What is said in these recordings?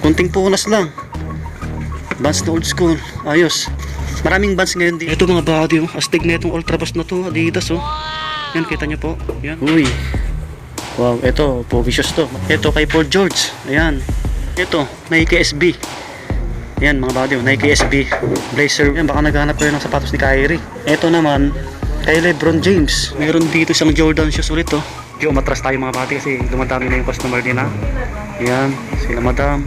Kunting punas lang. Vans na old school. Ayos. Maraming Vans ngayon dito. Ito mga body, oh. Astig na itong Ultra Boost na to. Adidas, oh. Yan, kita nyo po. Yan. Uy. Wow, ito. Povicious to. Ito kay Paul George. Ayan. Ito, Nike SB. Yan mga body, oh. Nike SB. Blazer. Yan, baka naghanap kayo ng sapatos ni Kyrie. Ito naman, kay LeBron James. Meron dito isang Jordan shoes ulit, oh. Yung umatras tayo mga body kasi dumadami na yung customer din, ha. Yan, sila madam.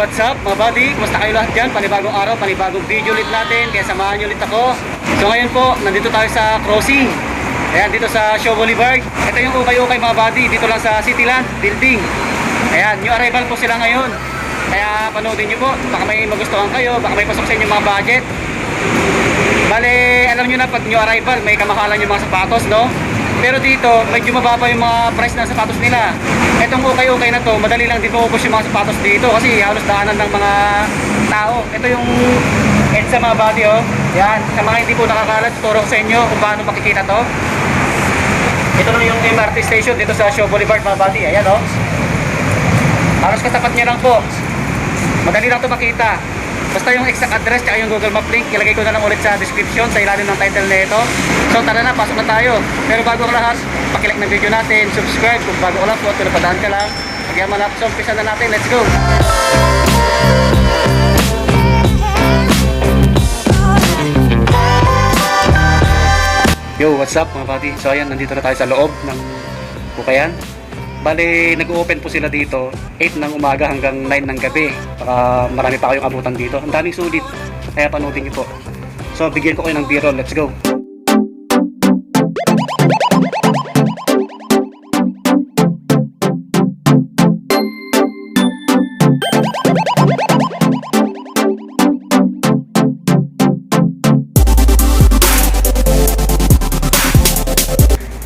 What's up mga buddy? Kumusta kayo lahat dyan? Panibagong araw, panibagong video ulit natin. Kaya samahan nyo ulit ako. So ngayon po, nandito tayo sa crossing. Ayan, dito sa Shaw Boulevard. Ito yung ukay-ukay mga buddy. Dito lang sa Cityland Building. Ayan, new arrival po sila ngayon. Kaya panoodin nyo po. Baka may magustuhan kayo. Baka may pasok sa inyo mga budget. Bale, alam nyo na pag new arrival, may kamahalan yung mga sapatos, no? Pero dito, medyo mababa yung mga price ng sapatos nila. Etong ukay-ukay na to, madali lang din maubos yung mga sapatos dito kasi halos daanan ng mga tao. Ito yung EDSA mga body, oh. Yan, sa mga hindi po nakakalat, turo ko sa inyo kung paano makikita to. Ito na yung MRT station dito sa Shaw Boulevard mga body. Ayan, oh. Halos katapat niya lang po. Madali lang to makita. Basta yung exact address at yung Google Map link, ilagay ko na lang ulit sa description sa ilalim ng title na ito. So tara na, pasok na tayo. Pero bago ang lahat, pakilike ng video natin, subscribe kung bago ka lang po at kung napadaan ka lang. Pagyaman na, so umpisa na natin, let's go! Yo, what's up mga buddy? So ayan, nandito na tayo sa loob ng Bukayan. Bale, nag-open po sila dito 8 ng umaga hanggang 9 ng gabi. Baka marami pa kayong abutan dito. Ang daming sulit. Kaya panoodin niyo po. So, bigyan ko kayo ng B-roll. Let's go.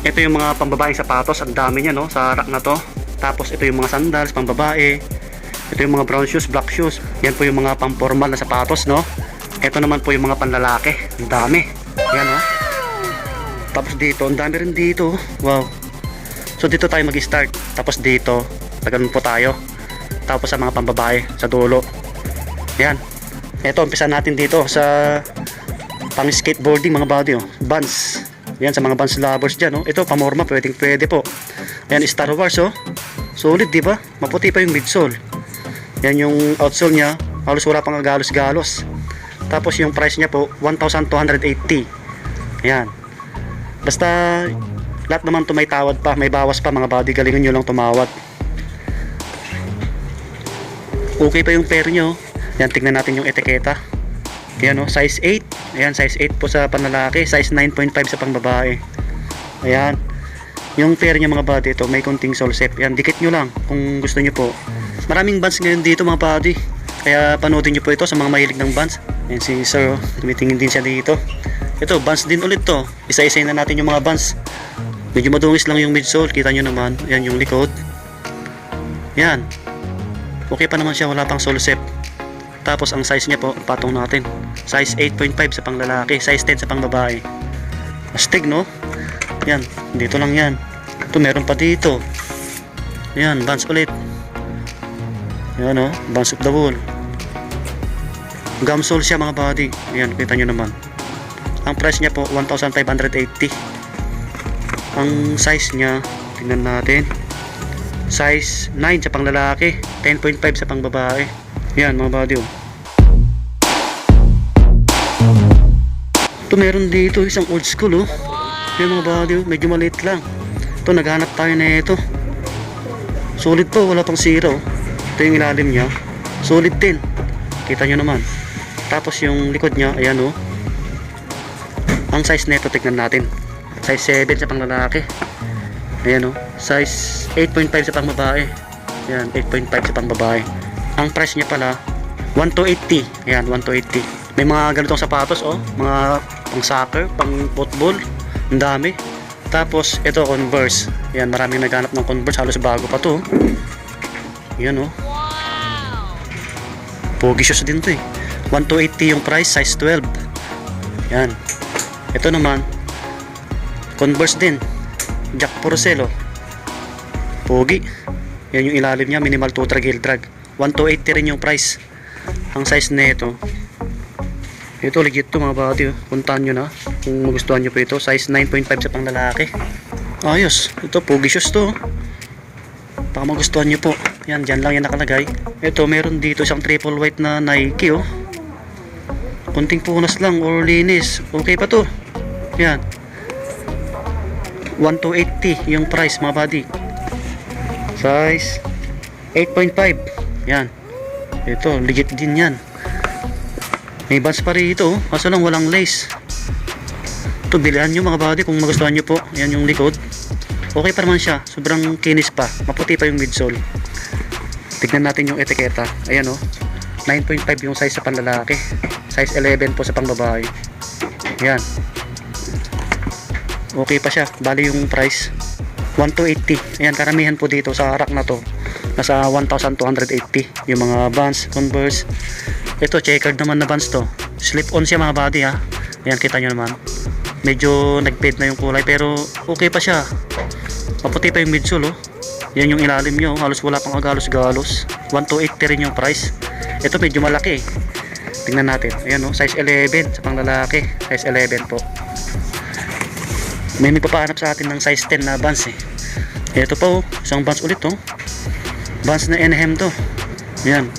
Ito yung mga pambabaeng sapatos, ang dami niya, no, sa rack na to. Tapos ito yung mga sandals pambabae. Ito yung mga brown shoes, black shoes. Yan po yung mga pampormal na sapatos, no. Ito naman po yung mga panlalaki. Ang dami. Yan, no. Tapos dito, ang dami rin dito. Wow. So dito tayo mag-start. Tapos dito, tagalan po tayo. Tapos sa mga pambabae sa dulo. Yan. Ito, umpisa natin dito sa pang skateboarding mga body, oh. Vans. Yan sa mga Vans lovers dyan, oh. Ito pamorma, pwede po. Ayan, Star Wars, oh. Solid, di ba? Maputi pa yung midsole. Yan yung outsole niya, halos wala pang galos-galos. Tapos yung price niya po 1,280. Ayan. Basta lahat naman to may tawad pa, may bawas pa mga body, galingan nyo lang tumawad. Okay pa yung pair nyo. Yan, tignan natin yung etiketa. Ayan, oh, size 8. Ayan, size 8 po sa panlalaki, size 9.5 sa pangbabae. Ayan. Yung pair niya mga body, ito may konting sole set. Ayan, dikit nyo lang kung gusto nyo po. Maraming Vans ngayon dito mga body. Kaya panoodin nyo po ito sa mga mahilig ng Vans. Ayan si sir, oh, tumitingin din siya dito. Ito, Vans din ulit to. Isa-isayin na natin yung mga Vans. Medyo madungis lang yung midsole, kita nyo naman. Ayan yung likod. Ayan. Okay pa naman siya, wala pang sole set. Tapos ang size niya po, patong natin. Size 8.5 sa panglalaki, size 10 sa pangbabae. Astig, no? Yan, dito lang yan. Ito meron pa dito. Yan, Vans ulit. Yan, oh, Vans of the Wall. Gum sole siya mga body. Yan, kita nyo naman. Ang price niya po 1,580. Ang size niya, tingnan natin. Size 9 sa panglalaki, 10.5 sa pangbabae. Yan mga body, oh. Ito meron dito isang old school, oh. Yan mga body, oh. Medyo maliit lang. Ito naghanap tayo na ito. Solid po, wala pang sira oh. Ito yung ilalim niya. Solid din. Kita nyo naman. Tapos yung likod niya, ayan oh. Ang size nito tignan natin. Size 7 sa pang lalaki. Ayan oh. Size 8.5 sa pang babae. Ayan, 8.5 sa pang babae. Ang price niya pala 1,280. Ayan, 1,280. May mga ganitong sapatos oh, mga pang soccer, pang football. Ang dami. Tapos ito Converse. Ayan, maraming naghanap ng Converse, halos bago pa to. Ayan oh. Pogi shoes din to eh. 1,280 yung price, size 12. Ayan. Ito naman Converse din. Jack Purcell oh. Pogi. Yan yung ilalim niya, minimal toe drag, heel drag. 1,280 rin yung price. Ang size nito. Ito legit to mga body oh. Puntahan nyo na kung magustuhan nyo po ito. Size 9.5 sa pang lalaki. Ayos. Ito pogi shoes to. Baka magustuhan nyo po. Yan, dyan lang yan nakalagay. Ito meron dito isang triple white na Nike oh. Kunting punas lang or linis. Okay pa to. Yan. 1,280 yung price mga body. Size 8.5. Yan. Ito legit din yan. May bands pa rito, kaso lang walang lace. Ito, bilihan nyo mga body kung magustuhan nyo po. Ayan yung likod. Okay pa naman siya, sobrang kinis pa. Maputi pa yung midsole. Tignan natin yung etiketa. Ayan o, 9.5 yung size sa panlalaki. Size 11 po sa pangbabae. Ayan. Okay pa siya, bali yung price 1,280. Ayan, karamihan po dito sa rack na to nasa 1,280 yung mga Vans, Converse. Ito checkered naman na Vans to. Slip on siya mga body ha. Ayan, kita nyo naman. Medyo nag-fade na yung kulay pero okay pa siya. Maputi pa yung midsole oh. Yan yung ilalim nyo. Halos wala pang agalos-galos. 1,280 rin yung price. Ito medyo malaki. Tingnan natin. Ayan oh, size 11 sa pang lalaki. Size 11 po. May papahanap sa atin ng size 10 na Vans eh. Ito po, isang Vans ulit oh. Vans na NM to. Ayan.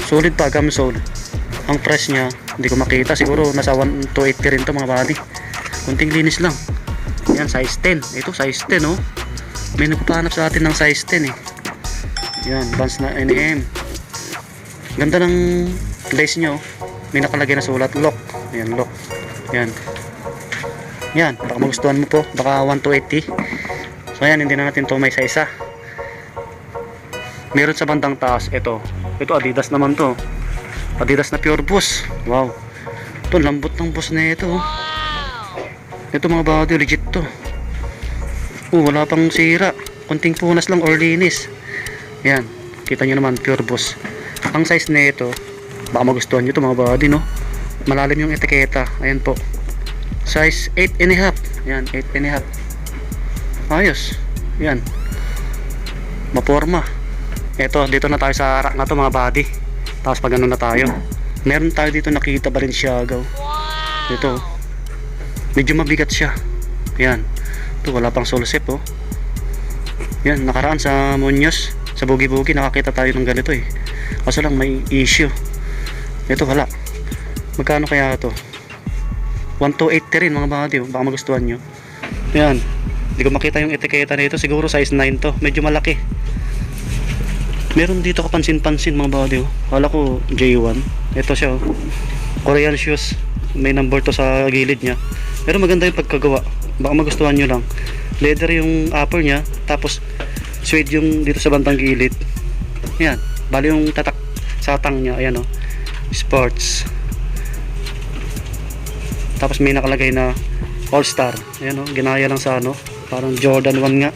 Solid pa, gamsole. Ang price niya, hindi ko makita. Siguro nasa 1,280 rin to mga body. Kunting linis lang. Ayan, size 10. Ito, size 10 oh. May nagpapahanap sa atin ng size 10 eh. Ayan, Vans na NM. Ganda ng lace nyo. May nakalagay na sulat, lock. Ayan, lock. Ayan. Yan, baka magustuhan mo po. Baka 1,280. So ayan, hindi na natin to may isa-isa. Meron sa bandang taas. Ito Adidas naman to. Adidas na pure boost. Wow. Ito, lambot ng boost na ito. Ito mga body, legit to. Wala pang sira. Kunting punas lang or linis. Yan, kita nyo naman, pure boost. Ang size na ito, baka magustuhan nyo to mga body no. Malalim yung etiketa. Ayan po, size 8.5. Yan, 8.5. Ayos. Yan, maporma. Eto, dito na tayo sa rack na to mga body. Tapos pag ano na tayo, meron tayo dito nakita Balenciaga. Ito, medyo mabigat siya. Yan, ito wala pang sole zip oh. Yan, nakaraan sa Muñoz, sa Bugi-Bugi nakakita tayo ng ganito eh. Kaso lang may issue. Ito wala. Magkano kaya ito? 1,280 rin mga body oh. Baka magustuhan nyo. Yan, hindi ko makita yung etiketa nito. Siguro size 9 to, medyo malaki. Meron dito kapansin-pansin mga body oh. Kala ko J1. Ito siya oh. Korean shoes. May number to sa gilid niya. Pero maganda yung pagkagawa. Baka magustuhan nyo lang. Leather yung upper niya. Tapos suede yung dito sa bandang gilid. Yan. Bali yung tatak sa tang niya. Ayan oh. Sports. Tapos may nakalagay na All Star. Ayan oh. Ginaya lang sa ano. Parang Jordan 1 nga.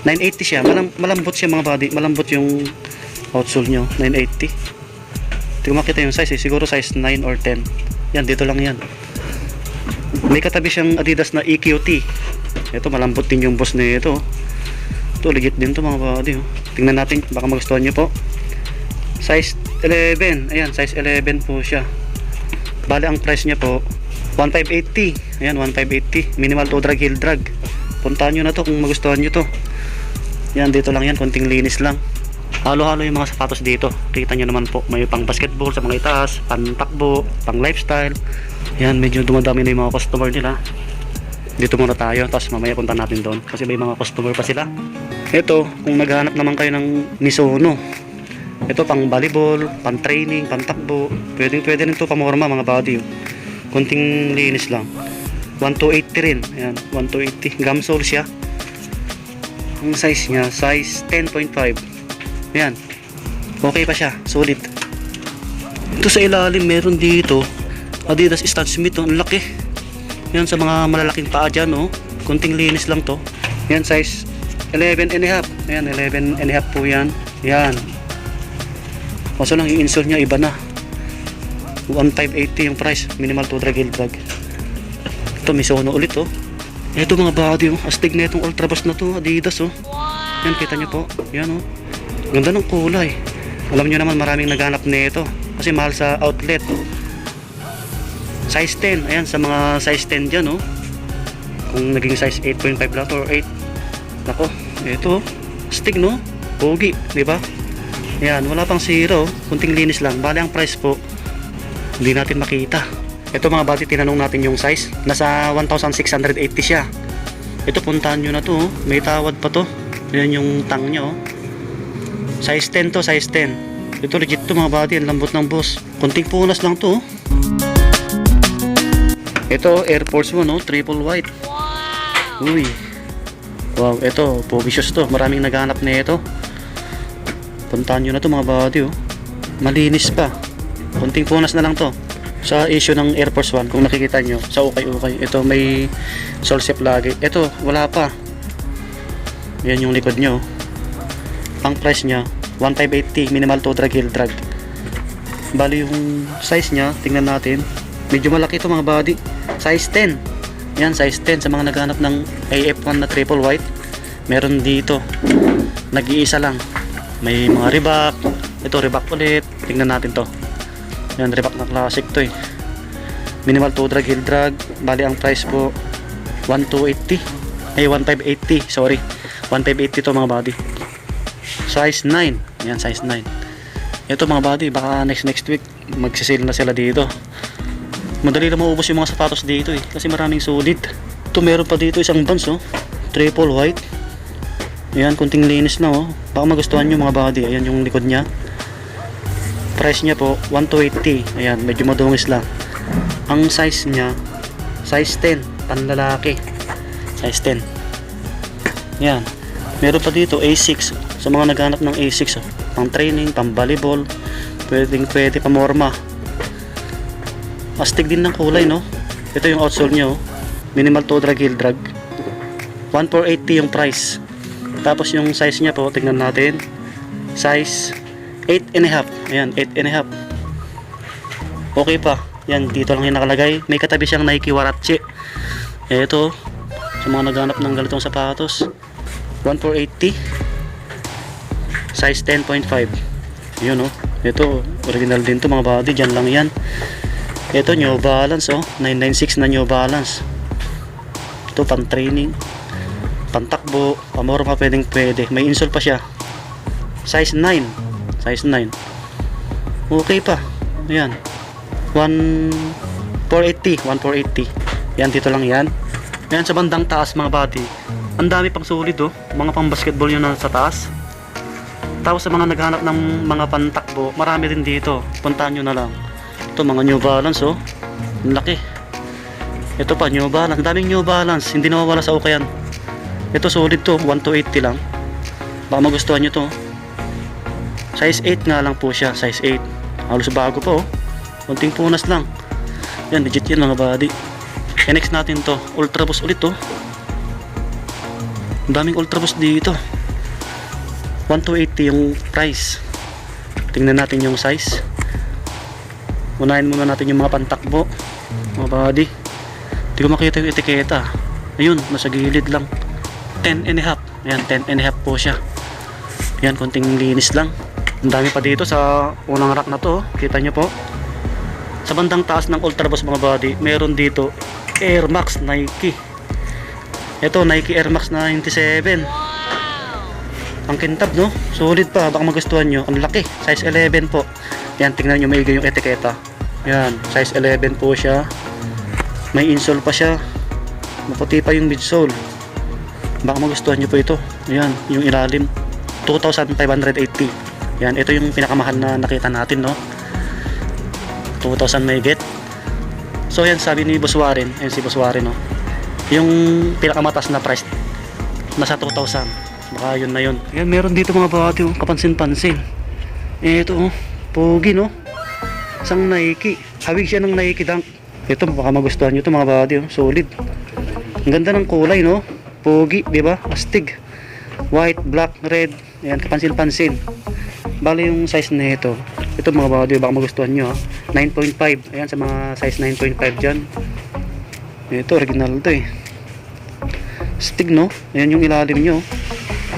980 siya, malambot siya mga body, malambot yung outsole nyo. 980. Hindi ko makita yung size eh. Siguro size 9 or 10. Yan, dito lang yan. May katabi siyang Adidas na EQT. Ito, malambot din yung boss na ito. Ito, legit din to mga body oh. Tingnan natin, baka magustuhan nyo po. Size 11. Ayan, size 11 po siya. Bali ang price niya po 1,580. Ayan, 1,580. Minimal toe drag, heel drag. Puntahan nyo na to kung magustuhan nyo to. Yan, dito lang yan, konting linis lang. Halo-halo yung mga sapatos dito. Kita nyo naman po, may pang basketball sa mga itaas, pang takbo, pang lifestyle. Yan, medyo dumadami na yung mga customer nila. Dito muna tayo, tapos mamaya punta natin doon kasi may mga customer pa sila. Ito, kung naghahanap naman kayo ng Mizuno, ito pang volleyball, pang training, pang takbo, pwede rin to pamorma mga buddy. Kunting linis lang. 1280 rin. Ayan, 1280. Gamsole siya. Ang size niya, size 10.5. Ayan. Okay pa siya, solid. Ito sa ilalim, meron dito Adidas Stan Smith, ang laki. Yan sa mga malalaking paa dyan, oh. Kunting linis lang to. Yan, size 11 and a half. Ayan, 11 and a half po yan. Yan. Kaso lang yung insole niya iba na. 1580 yung price, minimal to drag heel drag. Ito Mizuno ulit, oh. Ito mga body, oh. Astig na itong Ultra Boost na to, Adidas, oh. Yan, kita nyo po. Yan, oh. Ganda ng kulay. Alam nyo naman maraming naghanap nito kasi mahal sa outlet. Size 10. Ayan, sa mga size 10 dyan, oh. Kung naging size 8.5 lang or 8. Nako, ito, astig, no? Pogi, di ba? Ayan, wala pang zero. Kunting linis lang. Bale ang price po, hindi natin makita. Ito mga bati, tinanong natin yung size. Nasa 1,680 siya. Ito, puntahan nyo na to, oh. May tawad pa to. Yan yung tang nyo, oh. Size 10 to, size 10. Ito legit to mga bati, ang lambot ng boss. Kunting punas lang to, oh. Ito Air Force 1, oh, triple white. Uy. Wow, ito Povicious to. Maraming naghanap na ito. Puntahan nyo na to mga bati, oh. Malinis pa. Kunting punas na lang to. Sa issue ng Air Force 1, kung nakikita nyo, sa ukay-ukay, ito may sole shape lagi. Ito, wala pa. Yan yung likod nyo. Ang price nya 1580, minimal to drag heel drag. Bali yung size nya, tingnan natin. Medyo malaki ito mga body. Size 10. Yan, size 10 sa mga naghanap ng AF1 na triple white. Meron dito. Nag-iisa lang. May mga Reebok. Ito Reebok ulit. Tingnan natin to. Yan, Reebok na classic to, eh. Minimal to drag heel drag. Bali ang price po 1280. Ay 1580, sorry. 1580 to mga body. Size 9. Yan, size 9. Ito mga body, baka next week magsisale na sila dito. Madali na maubos yung mga sapatos dito, eh, kasi maraming solid. Ito meron pa dito isang Vans, oh. Triple white. Ayan, kunting linis na, oh. Baka magustuhan nyo mga body. Ayan yung likod nya. Price nya po 1280. Ayan, medyo madungis lang. Ang size nya, size 10, panlalaki. Size 10. Ayan. Meron pa dito A6. Sa mga naghanap ng A6, oh. Pang training, pang volleyball, pwede pamorma. Astig din ng kulay, no? Ito yung outsole nyo, oh. Minimal to drag heel drag. 1480 yung price. Tapos yung size nya po, tingnan natin. Size 8 and a half. Ayan, 8 and a half. Okay pa. Yan, dito lang yung nakalagay. May katabi siyang Nike Warache. Ito, sa mga naghanap ng ganitong sapatos, 1480. Size 10.5. Yun, oh. Ito, original din to mga body. Diyan lang yan. Ito, New Balance, oh. 996 na New Balance. Ito, pang training, pang takbo, pamorma, pwede. May insole pa siya. Size 9. Size 9. Okay pa. Ayan. 1480. Yan, dito lang yan. Ayan, sa bandang taas mga body. Ang dami pang solid, oh. Mga pang basketball yun na sa taas. Tapos sa mga naghanap ng mga pantakbo, marami din dito. Puntahan nyo na lang. Ito mga New Balance, oh. Ang laki. Ito pa New Balance. Daming New Balance. Hindi nawawala sa ukayan. Ito solid to. 1280 lang. Baka magustuhan nyo to. Size 8 nga lang po siya. Size 8. Halos bago po, oh. Kunting punas lang. Yan, legit yan mga body. Next natin to. Ultra Boost ulit, oh. Ang daming Ultra Boost dito. 1280 yung price. Tingnan natin yung size. Unahin muna natin yung mga pantakbo, mga body. Hindi ko makita yung etiketa. Ayun, nasa gilid lang. 10 and a half. Ayan, 10 and a half po siya. Ayan, konting linis lang. Ang dami pa dito sa unang rack na to. Kita nyo po. Sa bandang taas ng Ultra Boost mga body, meron dito Air Max Nike. Ito, Nike Air Max 97. Ang kintab, no? Solid pa. Baka magustuhan nyo. Ang laki. Size 11 po. Yan, tingnan nyo maigi yung etiketa. Yan, size 11 po siya. May insole pa siya. Maputi pa yung midsole. Baka magustuhan nyo po ito. Ayan, yung ilalim 2,580. Yan, ito yung pinakamahal na nakita natin, no? 2,000 may get. So yan, sabi ni Boss Warren, ayun si Boss Warren, no? Yung pinakamataas na price nasa 2,000. Baka yun na yun. Yan, meron dito mga bati, oh, kapansin-pansin. Ito, oh, pogi, no? Isang Nike. Hawig siya ng Nike Dunk. Ito, baka magustuhan nyo ito mga bati, oh, solid. Ang ganda ng kulay, no? Pogi, di ba? Astig. White, black, red. Ayan, kapansin-pansin. Bali yung size na ito. Ito mga body, baka magustuhan nyo, ha? 9.5. Ayan, sa mga size 9.5 dyan. Ito, original to eh. Astig, no? Ayan yung ilalim nyo.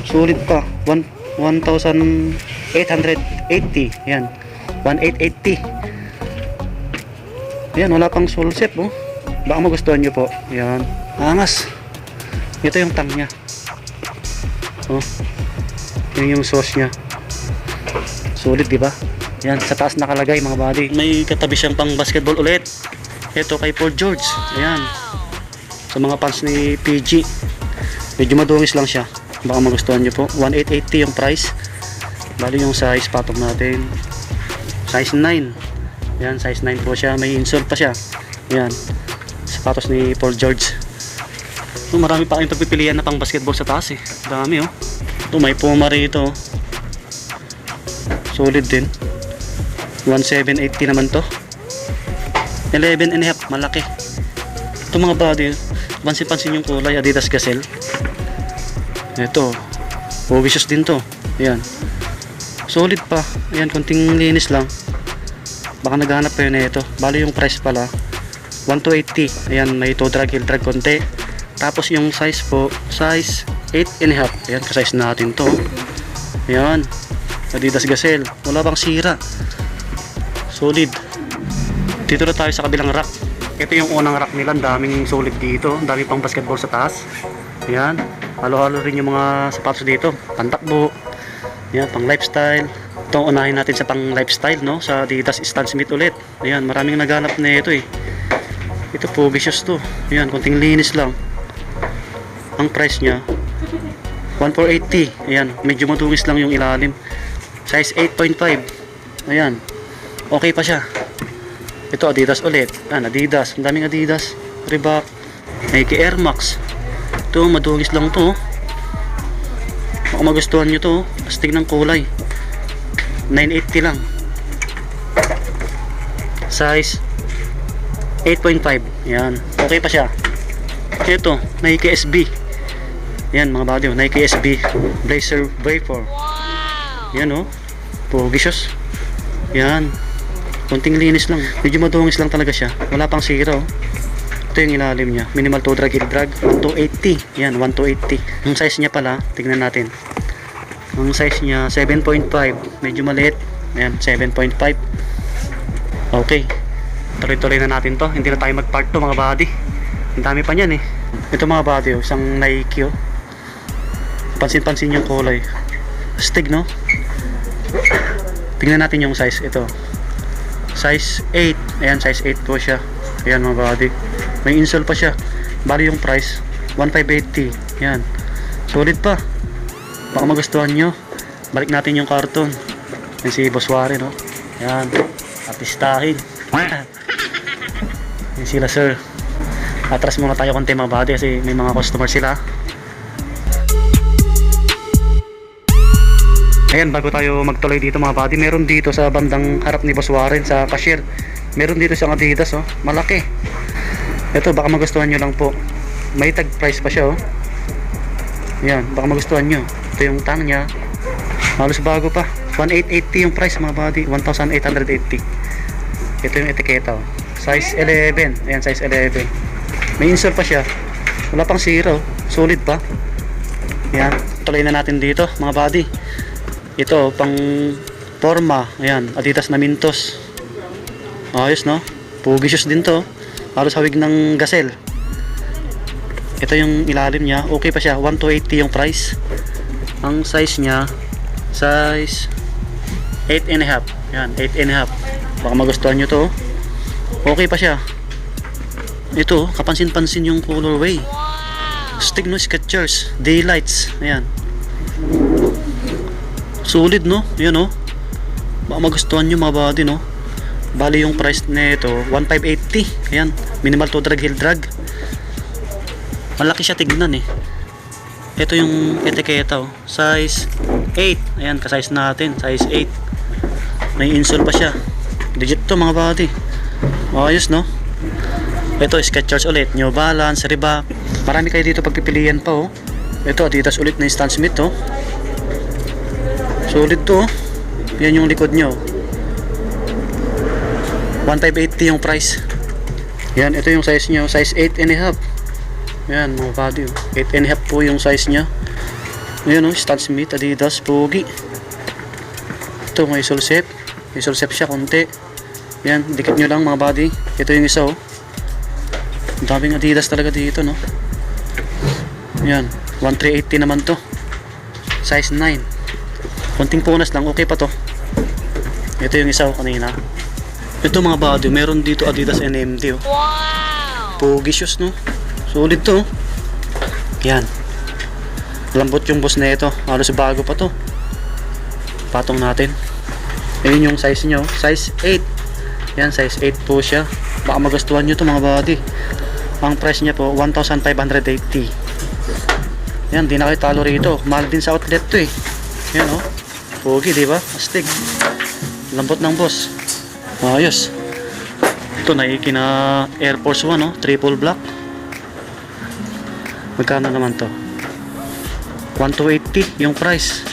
Solid pa. 1,880. Ayan. 1,880. Ayan, wala pang sole set, oh. Baka magustuhan nyo po. Ayan. Angas. Ito yung tang nya. Oh. Yun yung sauce nya. Solid, di ba? Yan, sa taas nakalagay mga buddy. May katabi siyang pang basketball ulit. Ito kay Paul George. Ayan. Sa mga fans ni PG. Medyo madungis lang siya. Baka magustuhan nyo po. 1,880 yung price. Bali yung size patong natin. Size 9. Yan, size 9 po siya. May insole pa siya. Yan. Sapatos ni Paul George. So, marami pa kayong pagpipilian na pang basketball sa taas eh. Dami oh. Ito may Puma rito. Solid din. 1,780 naman to. 11 and a half. Malaki. Ito mga body. Pansin-pansin yung kulay. Adidas Gazelle. Ito. Vicious din to. Ayan. Solid pa. Ayan. Konting linis lang. Baka naghahanap pa yun na ito. Bali yung price pala 1,280. Ayan. May toe drag, heel drag konti. Tapos yung size po, size 8 and a half. Ayan, ka-size natin to. Ayan, Adidas Gazelle. Wala bang sira. Solid. Dito na tayo sa kabilang rack. Ito yung unang rack nila. Ang daming solid dito. Ang daming pang basketball sa taas. Ayan. Halo-halo rin yung mga sapatos dito. Pantakbo. Ayan, pang lifestyle. Ito, unahin natin sa pang lifestyle, no? Sa Adidas Stan Smith ulit. Ayan, maraming naghanap na ito eh. Ito po, vicious to. Ayan, konting linis lang. Ang price nya 1,480. Ayan, medyo madungis lang yung ilalim. Size 8.5. Ayan, okay pa siya. Ito Adidas ulit. Ayan, Adidas, ang daming Adidas. Reebok, Nike Air Max. Ito, madungis lang to. Baka magustuhan nyo to. Astig ng kulay. 980 lang. Size 8.5. Ayan, okay pa siya. Ito, Nike SB. Yan mga body, Nike SB Blazer Vapor. Yan oh, vicious. Yan, konting linis lang. Medyo madungis lang talaga siya. Wala pang sira oh. Ito yung ilalim niya. Minimal toe drag, heel drag 1,280. Yan, 1,280. Yung size niya pala, tignan natin. Yung size niya 7.5. Medyo maliit. Ayan, 7.5. Okay, tuloy-tuloy na natin to. Hindi na tayo mag part 2 mga body. Ang dami pa niyan eh. Ito mga body oh, isang Nike oh. Pansin-pansin yung kulay. Astig no? Tingnan natin yung size. Ito size 8. Ayan, size 8 po siya. Ayan mga body. May insole pa siya. Bali yung price 1,580. Ayan, solid pa. Baka magustuhan nyo. Balik natin yung karton. Yan si Boss Warren no? Ayan, artistahin. Yan sila sir. Atras muna tayo konti mga body kasi may mga customer sila. Ayan, bago tayo magtuloy dito mga body, meron dito sa bandang harap ni Boss Warren sa cashier. Meron dito siyang Adidas oh, malaki. Ito, baka magustuhan nyo lang po. May tag price pa siya oh. Ayan, baka magustuhan nyo. Ito yung tang nya. Halos bago pa. 1,880 yung price mga body. 1,880. Ito yung etiketa oh. Size 11. Ayan, size 11. May insert pa siya. Wala pang sira oh. Solid pa. Ayan, tuloy na natin dito mga body. Ito, pang forma. Ayan, Adidas na Mintos. Ayos no? Vicious din to. Halos hawig ng Gazelle. Ito yung ilalim niya. Okay pa siya. 1,280 yung price. Ang size niya, size 8 and a half. Ayan, 8 and a half. Baka magustuhan nyo to. Okay pa siya. Ito, kapansin-pansin yung colorway. Stick no, Skechers, Daylights. Ayan. Solid no? Ayan oh. Baka magustuhan nyo mga body no. Bali yung price nito 1,580. Ayan. Minimal to drag, heel drag. Malaki siya tignan eh. Ito yung etiketa oh. Size 8. Ayan, ka-size natin. Size 8. May insole pa siya. Legit to mga body. Ayos no. Ito Skechers ulit. New Balance, Reebok. Marami kayo dito pagpipilian pa oh. Ito Adidas ulit na Stan Smith oh. Solid to oh. Yan yung likod nyo 1,580 yung price. Yan, ito yung size nyo. Size 8.5. Yan mga body oh. 8.5 po yung size nya. Yan oh, Stan Smith, Adidas, pogi. Ito may sulsep. May sulsep siya konti. Yan, dikit nyo lang mga body. Ito yung isa oh. Ang daming Adidas talaga dito no. Yan, 1,380 naman to. Size 9. Konting punas lang, okay pa to. Ito yung isa kanina. Ito mga body, meron dito Adidas NMD oh. Wow! Pogi shoes no. Solid to. Yan. Lambot yung boss na ito. Halos bago pa to. Patong natin. Ayun yung size nyo. Size 8. Yan, size 8 po siya. Baka magustuhan nyo to mga body. Ang price niya po 1,580. Yan, di na kayo talo rito. Mahal din sa outlet to eh. Yan oh. Pogi, di ba? Astig. Lambot ng boss. Ayos. Ito Nike na Air Force 1 oh, triple black. Magkano naman to? 1,280 yung price.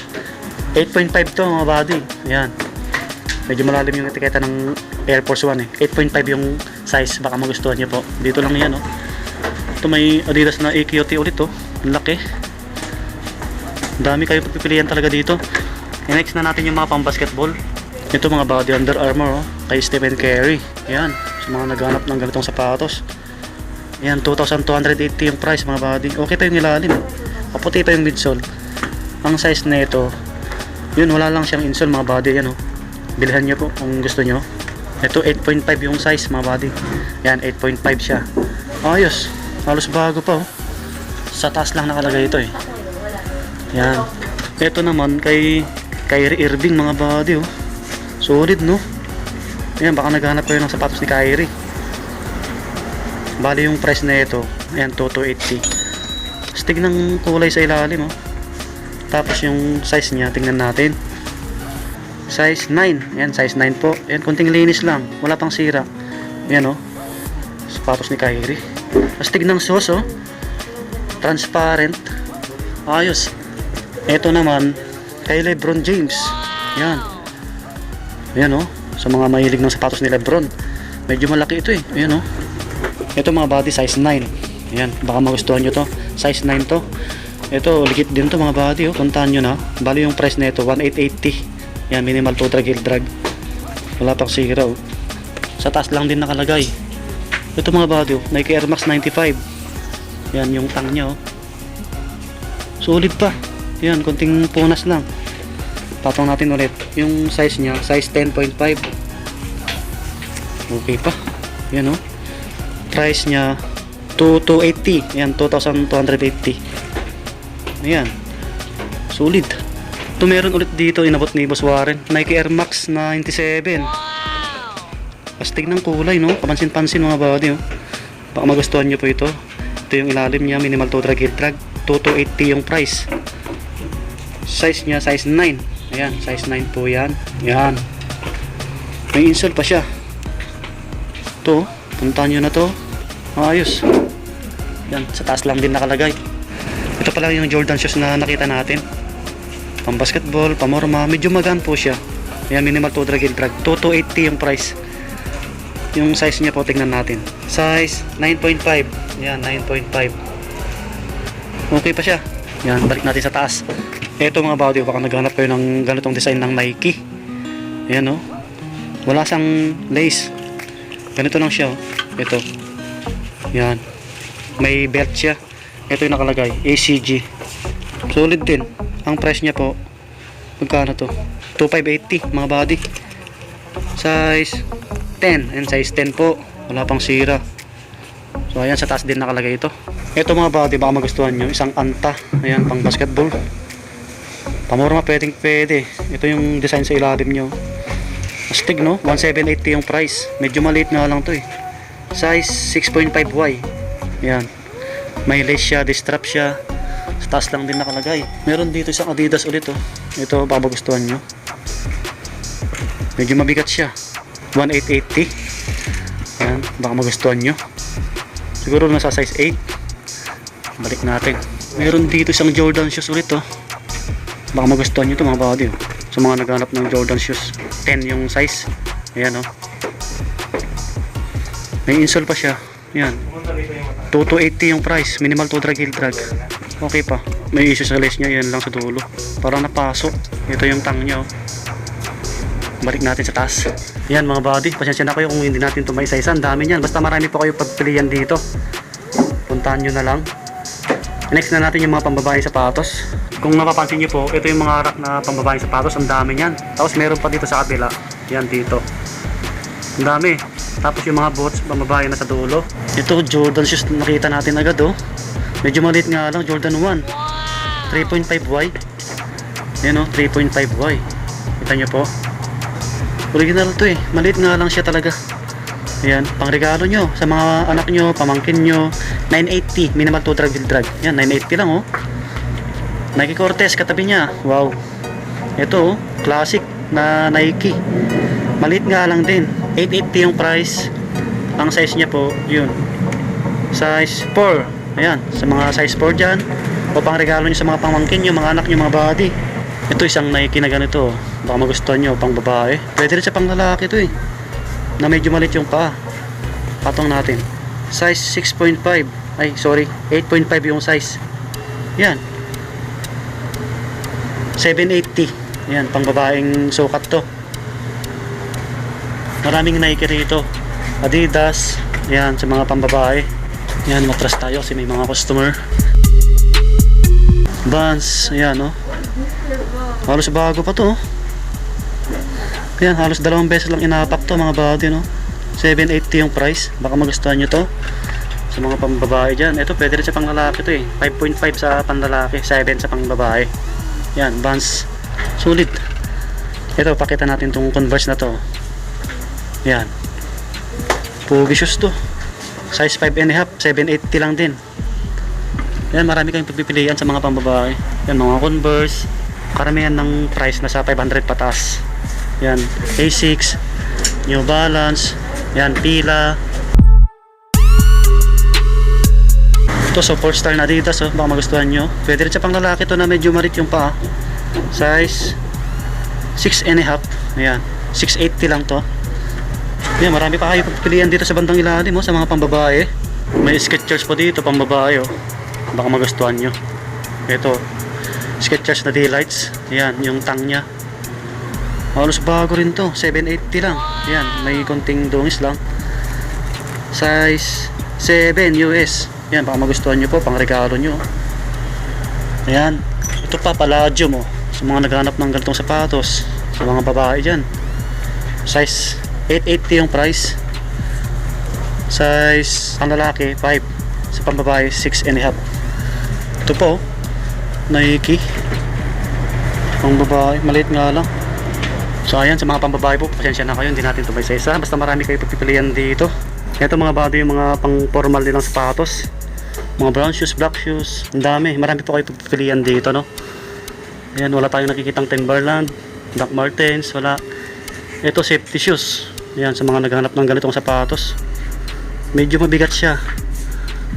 8.5 to mga body. Ayan. Medyo malalim yung etiketa ng Air Force 1 eh. 8.5 yung size. Baka magustuhan nyo po. Dito lang yan oh. Ito may Adidas na AQT ulit oh. Ang laki. Dami kayo pagpipilian talaga dito. Next na natin yung mga pang basketball. Ito mga body Under Armour oh, kay Stephen Curry. Ayan, sa mga naghanap ng ganitong sapatos. Ayan, 2,280 yung price mga body. Okay pa yung ilalim. Kaputi pa yung midsole. Ang size na ito, yun wala lang siyang insole mga body. Ayan oh. Bilhan nyo po kung gusto nyo. Ito 8.5 yung size mga body. Ayan, 8.5 siya. Ayos, halos bago pa oh. Sa taas lang nakalagay ito eh. Ayan. Ito naman kay Kyrie Irving mga body oh. Solid no. Ayan, baka naghanap kayo ng sapatos ni Kyrie. Bali yung price na ito, ayan, 2,280. Stig ng kulay sa ilalim oh. Tapos yung size niya, tingnan natin. Size 9. Ayan, size 9 po. Ayan, kunting linis lang, wala pang sira. Ayan oh. Sapatos ni Kyrie. Stig ng sauce oh. Transparent. Ayos. Ito naman kay LeBron James. Ayan. Ayan oh. Sa mga mahilig ng sapatos ni LeBron. Medyo malaki ito eh. Ayan oh. Ito mga body size 9. Ayan. Baka magustuhan nyo to. Size 9 to. Ito ligit din to mga body oh. Puntahan nyo na. Bali yung price na ito 1,880. Ayan. Minimal to drag, heel drag. Wala pang sira oh. Sa taas lang din nakalagay. Ito mga body oh. Nike Air Max 95. Ayan yung tang nya oh. Solid pa. Ayan. Kunting punas lang. Patong natin ulit yung size nya, size 10.5. Okay pa. Yan oh. Price nya 2,280. Yan, 2,280. Ayan. Solid. Ito meron ulit dito, inabot ni Boss Warren. Nike Air Max 97. Astig ng kulay no. Kapansin-pansin mga body oh. Baka magustuhan nyo po ito. Ito yung ilalim nya, minimal to drag, heel drag. 2,280 yung price. Size nya, size 9. Ayan, size 9 po yan. Ayan. May insole pa siya. Ito, puntahan nyo na to. Ayos. Ayan, sa taas lang din nakalagay. Ito pala yung Jordan shoes na nakita natin. Pang basketball, pamorma. Medyo magaan po siya. Ayan, minimal to drag, heel drag. 2,280 yung price. Yung size niya po, tignan natin. Size 9.5. Ayan, 9.5. Okay pa siya. Ayan, balik natin sa taas. Ito mga body, baka naghanap kayo ng ganitong design ng Nike. Ayan oh. Wala siyang lace. Ganito lang siya oh. Ito. Ayan. May belt siya. Ito yung nakalagay, ACG. Solid din. Ang price niya po, magkano to? 2,580 mga body. Size 10. And size 10 po. Wala pang sira. So ayan, sa taas din nakalagay ito. Ito mga buddy, baka magustuhan nyo. Isang anta. Ayan, pang basketball. Pamura pwede. Ito yung design sa ilalim nyo. Astig no? 1,780 yung price. Medyo maliit nga lang to eh. Size 6.5Y. Ayan. May lace siya, distrap siya. Sa taas lang din nakalagay. Meron dito isang Adidas ulit oh. Ito baka magustuhan nyo. Medyo mabigat siya. 1,880. Ayan, baka magustuhan nyo. Siguro nasa size 8. Balik natin. Meron dito isang Jordan shoes ulit oh. Baka magustuhan nyo ito mga buddy oh. Sa mga naghanap ng Jordan shoes, 10 yung size. Ayan oh. May insole pa siya. Ayan. 2,280 yung price. Minimal to drag, heel drag. Okay pa. May issue sa lace niya. Yan lang sa dulo. Parang napasok. Ito yung tang niya oh. Balik natin sa taas. Yan mga buddy. Pasensya na kayo kung hindi natin ito may isa-isa. Ang dami niyan. Basta marami pa kayo pagpilian dito. Puntahan nyo na lang. Next na natin yung mga pambabae sapatos. Kung napapansin nyo po, ito yung mga rack na pambabae sapatos. Ang dami niyan. Tapos meron pa dito sa kabila. Yan dito. Ang dami. Tapos yung mga boots pambabae na sa dulo. Ito Jordan shoes nakita natin agad oh. Medyo maliit nga lang. Jordan 1. 3.5Y. Yan oh, 3.5Y. Kita nyo po. Original to eh. Maliit nga lang siya talaga. Ayan, pang regalo nyo sa mga anak nyo, pamangkin nyo. 980, minimal to drag will drag. Yan, 980 lang oh. Nike Cortez katabi niya. Wow. Ito oh, classic na Nike. Maliit nga lang din. 880 yung price. Ang size niya po, yun. Size 4. Ayan, sa mga size 4 dyan. O pang regalo nyo sa mga pamangkin nyo, mga anak nyo, mga body. Ito isang Nike na ganito oh. Baka magustuhan nyo, pang babae. Pwede rin sa pang lalaki ito eh. Na medyo maliit yung paa. Patong natin. Size 6.5. Ay, sorry. 8.5 yung size. Yan. 780. Yan, pang babaeng sukat to. Maraming Nike rito. Adidas. Yan, sa mga pambabae. Yan, matras tayo kasi may mga customer. Vans. Ayan, oh. Halos bago pa to, oh. Ayan, halos 2 beses lang inapak to mga body, no? 780 yung price. Baka magustuhan nyo to sa mga pambabae dyan. Ito pwede rin sa pang lalaki to eh. 5.5 sa pang lalaki, 7 sa pang babae. Yan, Vans. Sulit. Ito, pakita natin tong Converse na to. Yan. Pogi shoes to. Size 5.5, 780 lang din. Yan, marami kayong pagpipilian sa mga pambabae. Yan, mga Converse. Karamihan ng price nasa 500 patas. Yan, A6, New Balance, yan, Pila. Ito, support star na Adidas, oh, baka magustuhan nyo. Pwede rin sa pang lalaki to na medyo marit yung paa. Size 6.5, ayan, 680 lang to. Yan, marami pa kayo pagpilian dito sa bandang ilalim, oh, sa mga pambabae. May Skechers po dito, pambabae, oh. Baka magustuhan nyo. Ito, Skechers na Daylights. Yan, yung tang nya. Halos bago rin to, 780 lang. Yan, may konting dungis lang. Size 7 US. Yan, baka magustuhan nyo po, pang regalo nyo. Ayan, ito pa, Palladium mo. Sa mga naghanap ng ganitong sapatos, sa mga babae dyan. Size 880 yung price. Size pang lalaki 5. Sa pang babae 6.5. Ito po, Nike. Pang babae, maliit nga lang. So ayan, sa mga pambabae po, pasensya na kayo, hindi natin ito may isa. Basta marami kayo pagpipilian dito. Ito mga body, yung mga pang formal nilang sapatos. Mga brown shoes, black shoes. Ang dami, marami po kayo pagpipilian dito, no? Ayan, wala tayong nakikitang Timberland, Doc Martens, wala. Ito safety shoes. Ayan, sa mga naghanap ng ganitong sapatos. Medyo mabigat siya.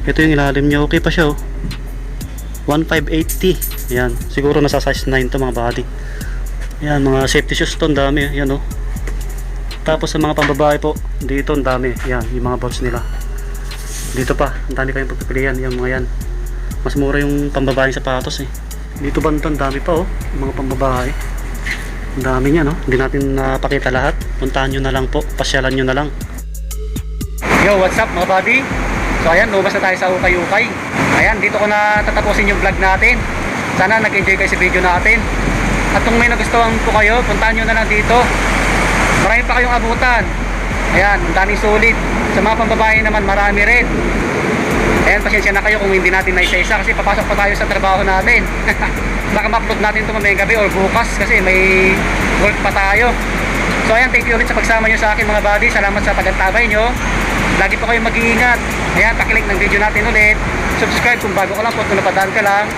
Ito yung ilalim niya, okay pa siya, oh. 1,580. Ayan, siguro nasa size 9 to mga body. Yan, mga safety shoes to, ang dami. Yan oh. Tapos sa mga pambabae po, dito ang dami. Yan, yung mga boots nila. Dito pa, ang dami kayong pagpipilian. Yung mga yan. Mas mura yung pambabae sapatos eh. Dito banda, ang dami pa oh. Yung mga pambabae. Ang dami niya no. Hindi natin napakita lahat. Puntahan nyo na lang po. Pasyalan nyo na lang. Yo, what's up mga buddy? So ayan, lumabas na tayo sa ukay-ukay. Ayan, dito ko na tatapusin yung vlog natin. Sana nag-enjoy kayo sa video natin. At kung may nagustuhan po kayo, puntahan nyo na lang dito. Marami pa kayong abutan. Ayan, ang daming sulit. Sa mga pambabae naman, marami rin. Ayan, pasensya na kayo kung hindi natin naisa-isa kasi papasok pa tayo sa trabaho natin. Baka ma-upload natin ito mamayang gabi or bukas kasi may work pa tayo. So ayan, thank you ulit sa pagsama nyo sa akin mga buddy. Salamat sa pagantabay nyo. Lagi po kayo mag-iingat. Ayan, pakilike ng video natin ulit. Subscribe kung bago ka lang po, kung napadaan ka lang.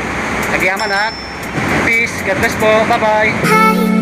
Nagyaman ha. Peace. God bless po. Bye-bye.